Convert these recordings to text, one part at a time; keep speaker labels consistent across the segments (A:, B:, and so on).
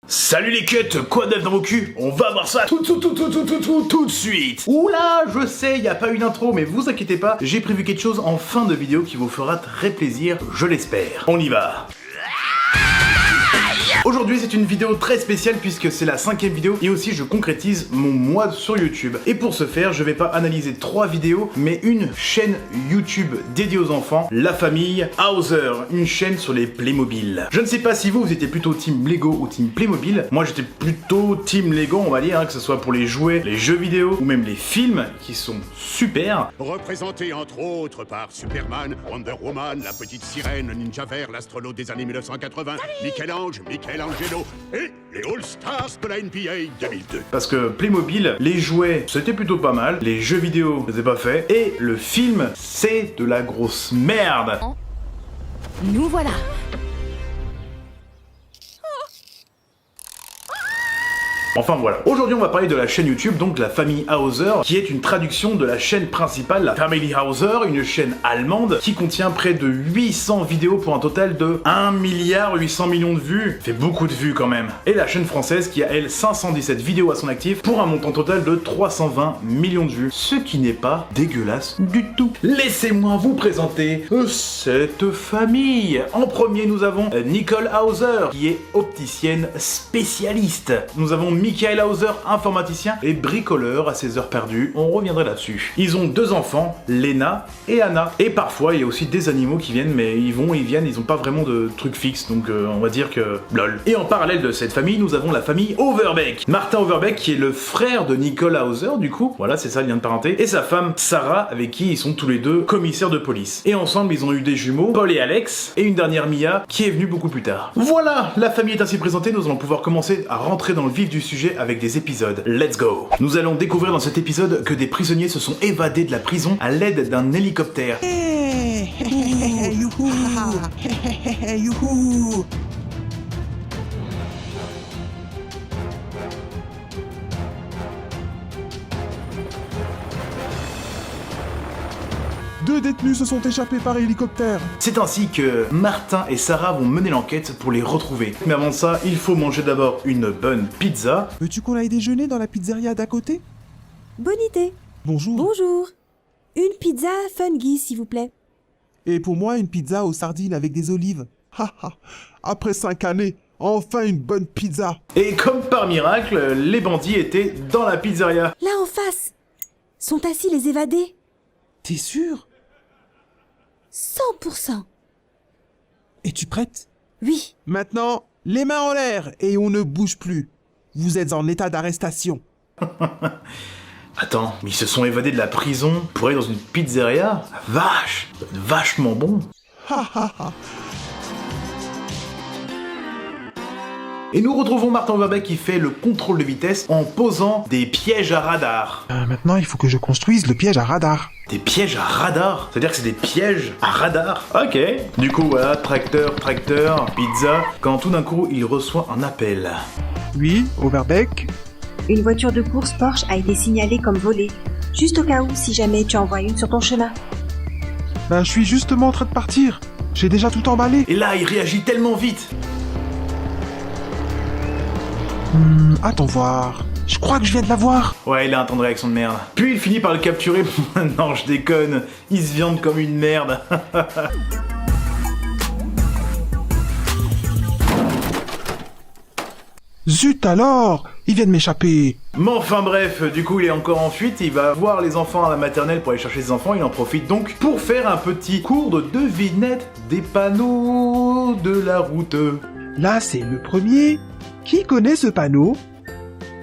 A: Salut les cuts, quoi de neuf dans vos culs? On va voir ça tout de suite. Oula, je sais, y a pas une intro, mais vous inquiétez pas, j'ai prévu quelque chose en fin de vidéo qui vous fera très plaisir, je l'espère. On y va. Aujourd'hui c'est une vidéo très spéciale puisque c'est la 5ème vidéo et aussi je concrétise mon mois sur YouTube. Et pour ce faire, je vais pas analyser 3 vidéos, mais une chaîne YouTube dédiée aux enfants, la famille Hauser, une chaîne sur les Playmobil. Je ne sais pas si vous étiez plutôt team Lego ou team Playmobil. Moi j'étais plutôt team Lego, on va dire, hein, que ce soit pour les jouets, les jeux vidéo ou même les films qui sont super.
B: Représenté entre autres par Superman, Wonder Woman, la petite sirène, Ninja Vert, l'astronaute des années 1980, Michelangelo et les All-Stars de la NBA 2002.
A: Parce que Playmobil, les jouets, c'était plutôt pas mal, les jeux vidéo, c'était pas fait, et le film, c'est de la grosse merde.
C: Nous voilà.
A: Enfin voilà, aujourd'hui on va parler de la chaîne YouTube, donc la famille Hauser, qui est une traduction de la chaîne principale, la Family Hauser, une chaîne allemande qui contient près de 800 vidéos pour un total de 1,8 milliard de vues. Fait beaucoup de vues quand même. Et la chaîne française qui a elle 517 vidéos à son actif pour un montant total de 320 millions de vues. Ce qui n'est pas dégueulasse du tout. Laissez-moi vous présenter cette famille. En premier nous avons Nicole Hauser qui est opticienne spécialiste. Nous avons Michael Hauser, informaticien et bricoleur à ses heures perdues, on reviendrait là-dessus. Ils ont 2 enfants, Lena et Anna. Et parfois, il y a aussi des animaux qui viennent, mais ils viennent, ils ont pas vraiment de truc fixe, donc on va dire que lol. Et en parallèle de cette famille, nous avons la famille Overbeck. Martin Overbeck, qui est le frère de Nicole Hauser, du coup, voilà, c'est ça le lien de parenté, et sa femme Sarah, avec qui ils sont tous les deux commissaires de police. Et ensemble, ils ont eu des jumeaux, Paul et Alex, et une dernière Mia, qui est venue beaucoup plus tard. Voilà, la famille est ainsi présentée, nous allons pouvoir commencer à rentrer dans le vif du sujet avec des épisodes. Let's go! Nous allons découvrir dans cet épisode que des prisonniers se sont évadés de la prison à l'aide d'un hélicoptère.
D: Youhou! 2 détenus se sont échappés par hélicoptère.
A: C'est ainsi que Martin et Sarah vont mener l'enquête pour les retrouver. Mais avant ça, il faut manger d'abord une bonne pizza.
D: Veux-tu qu'on aille déjeuner dans la pizzeria d'à côté?
C: Bonne idée.
D: Bonjour.
C: Bonjour. Une pizza fungi, s'il vous plaît.
D: Et pour moi, une pizza aux sardines avec des olives. Haha. Après 5 années, enfin une bonne pizza.
A: Et comme par miracle, les bandits étaient dans la pizzeria.
C: Là en face. Sont assis les évadés.
D: T'es sûr?
C: 100%.
D: Es-tu prête?
C: Oui.
D: Maintenant, les mains en l'air et on ne bouge plus. Vous êtes en état d'arrestation.
A: Attends, mais ils se sont évadés de la prison pour aller dans une pizzeria? Vache! Vachement bon! Et nous retrouvons Martin Overbeck qui fait le contrôle de vitesse en posant des pièges à radar.
D: Maintenant, il faut que je construise le piège à radar.
A: Des pièges à radar? C'est-à-dire que c'est des pièges à radar? Ok. Du coup, voilà, tracteur, pizza, quand tout d'un coup, il reçoit un appel.
D: Oui, Overbeck.
E: Une voiture de course Porsche a été signalée comme volée. Juste au cas où, si jamais tu en vois une sur ton chemin.
D: Ben, je suis justement en train de partir. J'ai déjà tout emballé.
A: Et là, il réagit tellement vite.
D: Attends voir. Je crois que je viens de la voir.
A: Ouais, il a un temps de réaction de merde. Puis il finit par le capturer. Non, je déconne. Il se viande comme une merde.
D: Zut alors! Il vient de m'échapper.
A: Mais enfin bref, du coup il est encore en fuite, il va voir les enfants à la maternelle pour aller chercher ses enfants, il en profite donc pour faire un petit cours de devinette des panneaux de la route.
D: Là, c'est le premier. Qui connaît ce panneau?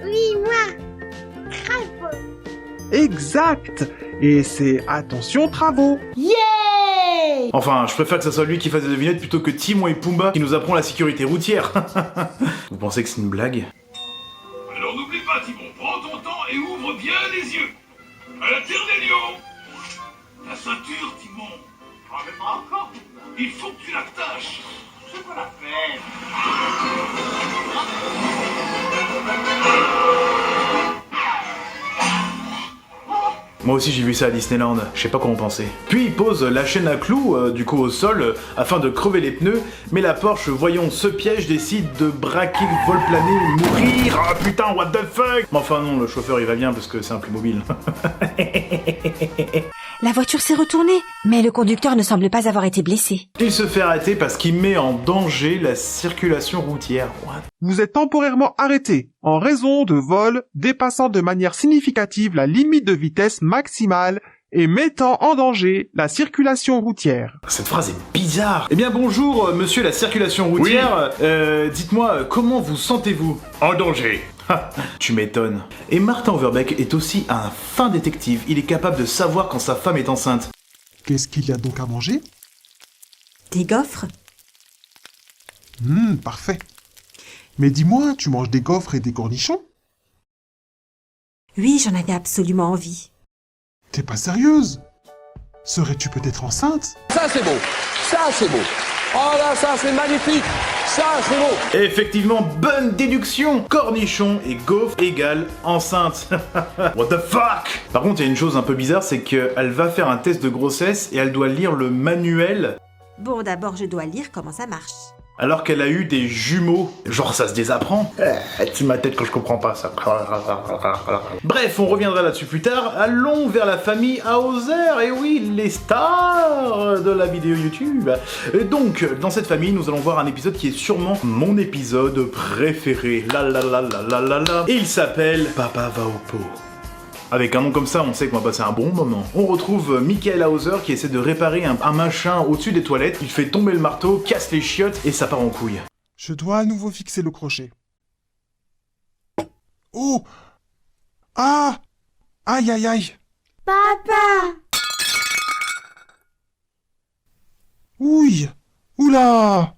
F: Oui, moi. Travaux.
D: Exact. Et c'est attention travaux.
F: Yeah!
A: Enfin, je préfère que ce soit lui qui fasse des devinettes plutôt que Timon et Pumba qui nous apprend la sécurité routière. Vous pensez que c'est une blague?
G: Alors n'oublie pas, Timon, prends ton temps et ouvre bien les yeux. À la terre des lions. La ceinture, Timon. Ah, mais pas encore. Il faut que tu l'attaches. C'est pas la peine.
A: Moi aussi j'ai vu ça à Disneyland, je sais pas quoi en penser. Puis il pose la chaîne à clous, du coup au sol, afin de crever les pneus, mais la Porsche, voyant ce piège, décide de braquer le vol plané et mourir. Ah putain, what the fuck. Mais enfin non, le chauffeur il va bien parce que c'est un plus mobile.
C: La voiture s'est retournée, mais le conducteur ne semble pas avoir été blessé.
A: Il se fait arrêter parce qu'il met en danger la circulation routière. What?
D: Vous êtes temporairement arrêté en raison de vols dépassant de manière significative la limite de vitesse maximale et mettant en danger la circulation routière.
A: Cette phrase est bizarre. Eh bien bonjour, monsieur la circulation routière. Dites-moi, comment vous sentez-vous?
G: En danger.
A: Tu m'étonnes. Et Martin Overbeck est aussi un fin détective. Il est capable de savoir quand sa femme est enceinte.
D: Qu'est-ce qu'il y a donc à manger?
C: Des gaufres?
D: Parfait. Mais dis-moi, tu manges des gaufres et des cornichons?
C: Oui, j'en avais absolument envie.
D: T'es pas sérieuse? Serais-tu peut-être enceinte?
H: Ça c'est beau, ça c'est beau. Oh là, ça c'est magnifique, ça c'est beau.
A: Effectivement, bonne déduction. Cornichon et gaufre égale enceinte. What the fuck? Par contre, il y a une chose un peu bizarre, c'est qu'elle va faire un test de grossesse et elle doit lire le manuel
C: Bon, d'abord, je dois lire comment ça marche.
A: alors qu'elle a eu des jumeaux. Genre, ça se désapprend. C'est ma tête quand je comprends pas ça. Bref, on reviendra là-dessus plus tard. Allons vers la famille Hauser. Et oui, les stars de la vidéo YouTube. Et donc, dans cette famille, nous allons voir un épisode qui est sûrement mon épisode préféré. La la la la la la la. Et il s'appelle Papa va au pot. Avec un nom comme ça, on sait qu'on va passer un bon moment. On retrouve Michael Hauser qui essaie de réparer un machin au-dessus des toilettes. Il fait tomber le marteau, casse les chiottes et ça part en couille.
D: Je dois à nouveau fixer le crochet. Oh! Ah! Aïe aïe aïe!
F: Papa!
D: Ouille! Oula!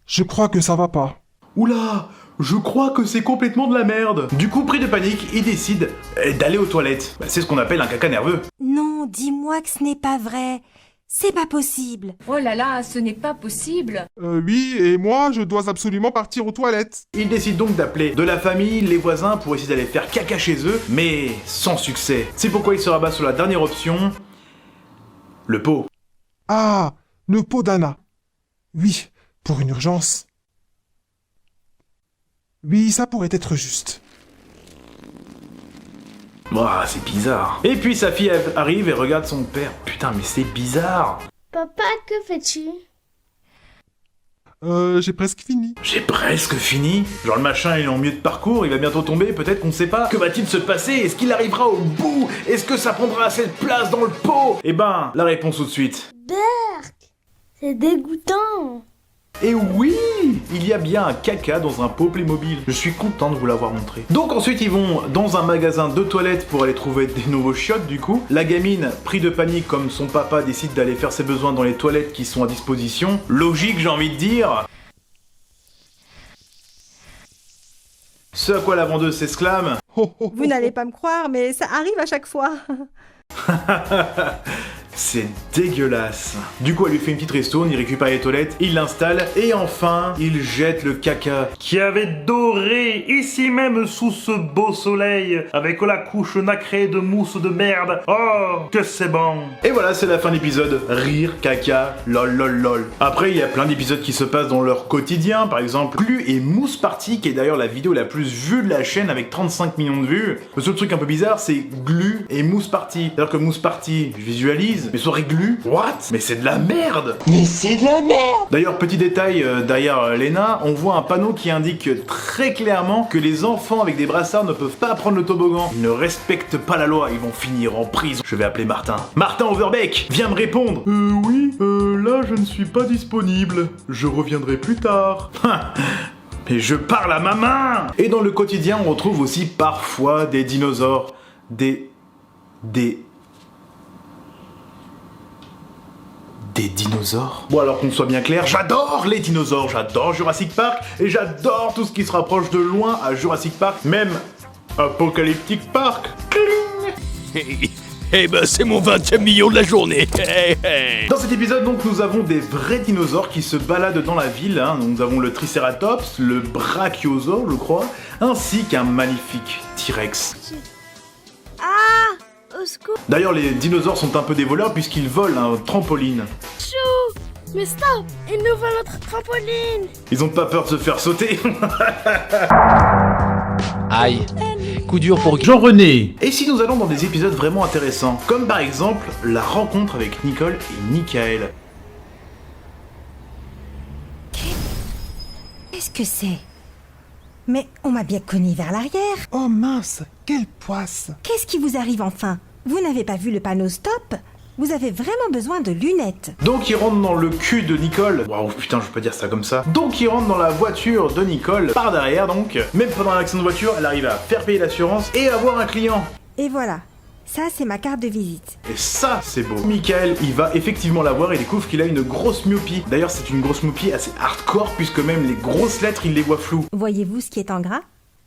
D: Je crois que ça va pas.
A: Oula, je crois que c'est complètement de la merde. Du coup, pris de panique, il décide d'aller aux toilettes. C'est ce qu'on appelle un caca nerveux.
C: Non, dis-moi que ce n'est pas vrai. C'est pas possible.
I: Oh là là, ce n'est pas possible.
D: Oui, et moi, je dois absolument partir aux toilettes.
A: Il décide donc d'appeler de la famille, les voisins, pour essayer d'aller faire caca chez eux, mais sans succès. C'est pourquoi il se rabat sur la dernière option, le pot.
D: Ah! Le pot d'Anna. Oui, pour une urgence. Oui, ça pourrait être juste.
A: Ouah, c'est bizarre. Et puis sa fille arrive et regarde son père. Putain, mais c'est bizarre.
F: Papa, que fais-tu?
D: J'ai presque fini.
A: J'ai presque fini. Genre le machin il est en milieu de parcours, il va bientôt tomber, peut-être qu'on sait pas. Que va-t-il se passer? Est-ce qu'il arrivera au bout? Est-ce que ça prendra assez de place dans le pot? Eh ben, la réponse tout de suite.
F: Berk! C'est dégoûtant!
A: Et oui, il y a bien un caca dans un pot Playmobil. Je suis content de vous l'avoir montré. Donc ensuite ils vont dans un magasin de toilettes pour aller trouver des nouveaux chiottes du coup. La gamine, pris de panique comme son papa, décide d'aller faire ses besoins dans les toilettes qui sont à disposition. Logique, j'ai envie de dire. Ce à quoi la vendeuse s'exclame.
J: Vous n'allez pas me croire, mais ça arrive à chaque fois.
A: C'est dégueulasse. Du coup, elle lui fait une petite ristourne, il récupère les toilettes, il l'installe, et enfin, il jette le caca qui avait doré ici même sous ce beau soleil, avec la couche nacrée de mousse de merde. Oh, que c'est bon. Et voilà, c'est la fin de l'épisode. Rire, caca, lol lol lol. Après, il y a plein d'épisodes qui se passent dans leur quotidien, par exemple Glu et Mousse Party, qui est d'ailleurs la vidéo la plus vue de la chaîne avec 35 millions de vues. Le seul truc un peu bizarre, c'est Glu et Mousse Party. C'est-à-dire que Mousse Party, je visualise, mais soirée Glu, what? Mais c'est de la merde!
H: Mais c'est de la merde.
A: D'ailleurs, petit détail, derrière Lena, on voit un panneau qui indique très clairement que les enfants avec des brassards ne peuvent pas prendre le toboggan. Ils ne respectent pas la loi, ils vont finir en prison. Je vais appeler Martin. Martin Overbeck, viens me répondre! Oui, là je ne suis pas disponible. Je reviendrai plus tard. Mais je parle à ma main! Et dans le quotidien, on retrouve aussi parfois des dinosaures. Des dinosaures? Bon, alors qu'on soit bien clair, j'adore les dinosaures, j'adore Jurassic Park, et j'adore tout ce qui se rapproche de loin à Jurassic Park, même Apocalyptic Park.
H: Eh ben c'est mon 20e million de la journée.
A: Dans cet épisode, donc, nous avons des vrais dinosaures qui se baladent dans la ville. Nous avons le Triceratops, le Brachiosaure, je crois, ainsi qu'un magnifique T-Rex.
F: Ah! Au secours! secours.
A: D'ailleurs, les dinosaures sont un peu des voleurs puisqu'ils volent un trampoline.
F: Chou! Mais stop! Ils nous volent notre trampoline!
A: Ils ont pas peur de se faire sauter.
K: Aïe, coup dur pour
A: Jean-René. Et si nous allons dans des épisodes vraiment intéressants, comme par exemple la rencontre avec Nicole et Michael.
C: Qu'est-ce que c'est? Mais on m'a bien cogné vers l'arrière.
D: Oh mince, quelle poisse!
C: Qu'est-ce qui vous arrive enfin? Vous n'avez pas vu le panneau stop? Vous avez vraiment besoin de lunettes.
A: Donc il rentre dans le cul de Nicole. Waouh, putain, je peux pas dire ça comme ça. Donc il rentre dans la voiture de Nicole, par derrière donc. Même pendant l'accident de voiture, elle arrive à faire payer l'assurance et à avoir un client.
C: Et voilà. Ça, c'est ma carte de visite.
A: Et ça, c'est beau. Michael, il va effectivement la voir et découvre qu'il a une grosse myopie. D'ailleurs, c'est une grosse myopie assez hardcore puisque même les grosses lettres, il les voit floues.
C: Voyez-vous ce qui est en gras?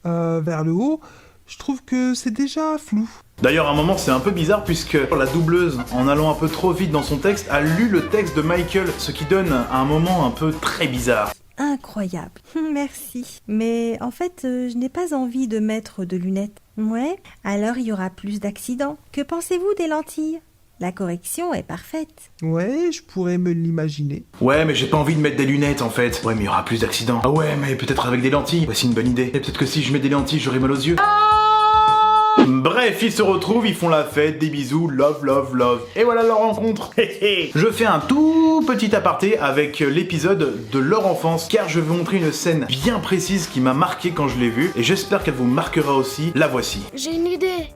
D: Vers le haut, je trouve que c'est déjà flou.
A: D'ailleurs, à un moment, c'est un peu bizarre puisque la doubleuse, en allant un peu trop vite dans son texte, a lu le texte de Michael, ce qui donne un moment un peu très bizarre.
C: Incroyable. Merci. Mais en fait, je n'ai pas envie de mettre de lunettes. Ouais, alors il y aura plus d'accidents. Que pensez-vous des lentilles? La correction est parfaite.
D: Ouais, je pourrais me l'imaginer.
A: Ouais, mais j'ai pas envie de mettre des lunettes en fait. Ouais, mais il y aura plus d'accidents. Ah ouais, mais peut-être avec des lentilles. Voici une bonne idée. Et peut-être que si je mets des lentilles, j'aurai mal aux yeux. Bref, ils se retrouvent, ils font la fête, des bisous, love, love, love. Et voilà leur rencontre. Je fais un tout petit aparté avec l'épisode de leur enfance, car je vais vous montrer une scène bien précise qui m'a marqué quand je l'ai vue, et j'espère qu'elle vous marquera aussi. La voici.
F: J'ai une idée.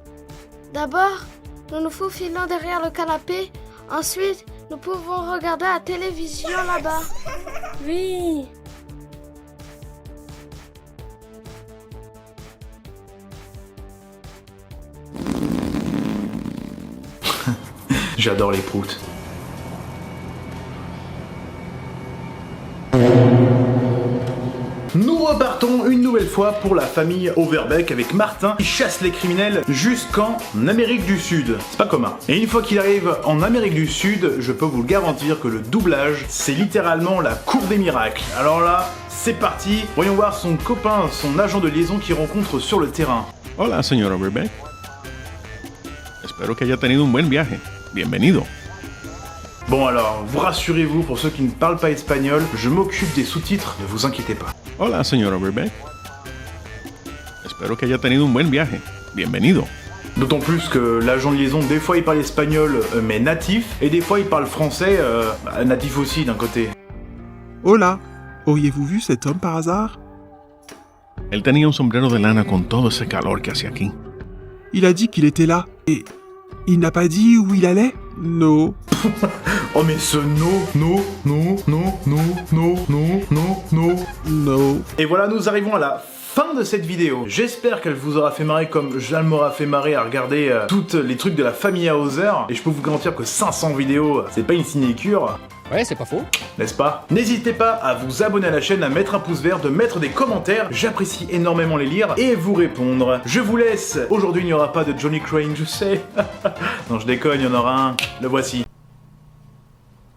F: D'abord, nous nous faufilons derrière le canapé. Ensuite, nous pouvons regarder la télévision là-bas. Oui.
A: J'adore les proutes. Nous repartons une nouvelle fois pour la famille Overbeck avec Martin qui chasse les criminels jusqu'en Amérique du Sud. C'est pas commun. Et une fois qu'il arrive en Amérique du Sud, je peux vous le garantir que le doublage, c'est littéralement la cour des miracles. Alors là, c'est parti. Voyons voir son copain, son agent de liaison qu'il rencontre sur le terrain.
L: Hola, señor Overbeck. Espero que haya tenido un buen viaje. Bienvenido.
A: Bon alors, vous rassurez-vous, pour ceux qui ne parlent pas espagnol, je m'occupe des sous-titres, ne vous inquiétez pas.
L: Hola, señor Overbeck. Espero que haya tenido un buen viaje. Bienvenido.
A: D'autant plus que l'agent de liaison, des fois il parle espagnol, mais natif, et des fois il parle français, natif aussi d'un côté.
D: Hola, auriez-vous vu cet homme par hasard?
L: Él tenía un sombrero de lana con todo ese calor que hace aquí.
D: Il a dit qu'il était là, et il n'a pas dit où il allait? No.
A: Oh mais ce no. Et voilà, nous arrivons à la fin de cette vidéo. J'espère qu'elle vous aura fait marrer comme Jeanne m'aura fait marrer à regarder toutes les trucs de la famille Hauser. Et je peux vous garantir que 500 vidéos, c'est pas une sinécure.
K: Ouais, c'est pas faux.
A: N'est-ce pas? N'hésitez pas à vous abonner à la chaîne, à mettre un pouce vert, de mettre des commentaires. J'apprécie énormément les lire et vous répondre. Je vous laisse. Aujourd'hui, il n'y aura pas de Johnny Crane, je sais. Non, je déconne, il y en aura un. Le voici.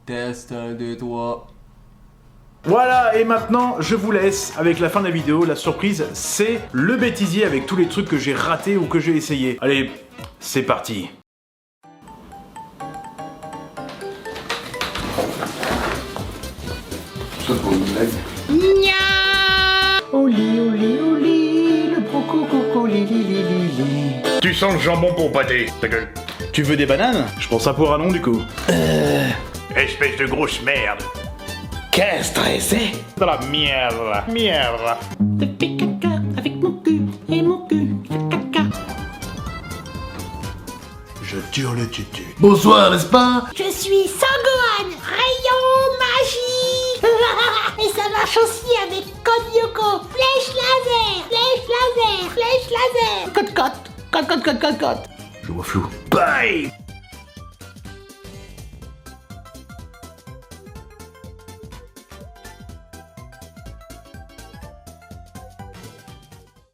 M: Test 1, 2, 3.
A: Voilà, et maintenant, je vous laisse avec la fin de la vidéo. La surprise, c'est le bêtisier avec tous les trucs que j'ai ratés ou que j'ai essayé. Allez, c'est parti.
N: Le broco, li.
A: Tu sens le jambon pour pâté, ta gueule. Tu veux des bananes? Je prends ça pour un nom du coup. Espèce de grosse merde.
N: Quel stressé.
A: De la merde.
N: Je fais caca avec mon cul, et mon cul fait caca.
A: Je tire le tutu.
N: Bonsoir, n'est-ce pas?
F: Je suis Sangohan, rayon magie. Et ça marche aussi avec Code Yoko, flèche laser.
N: Cote.
A: Je vois flou. Bye.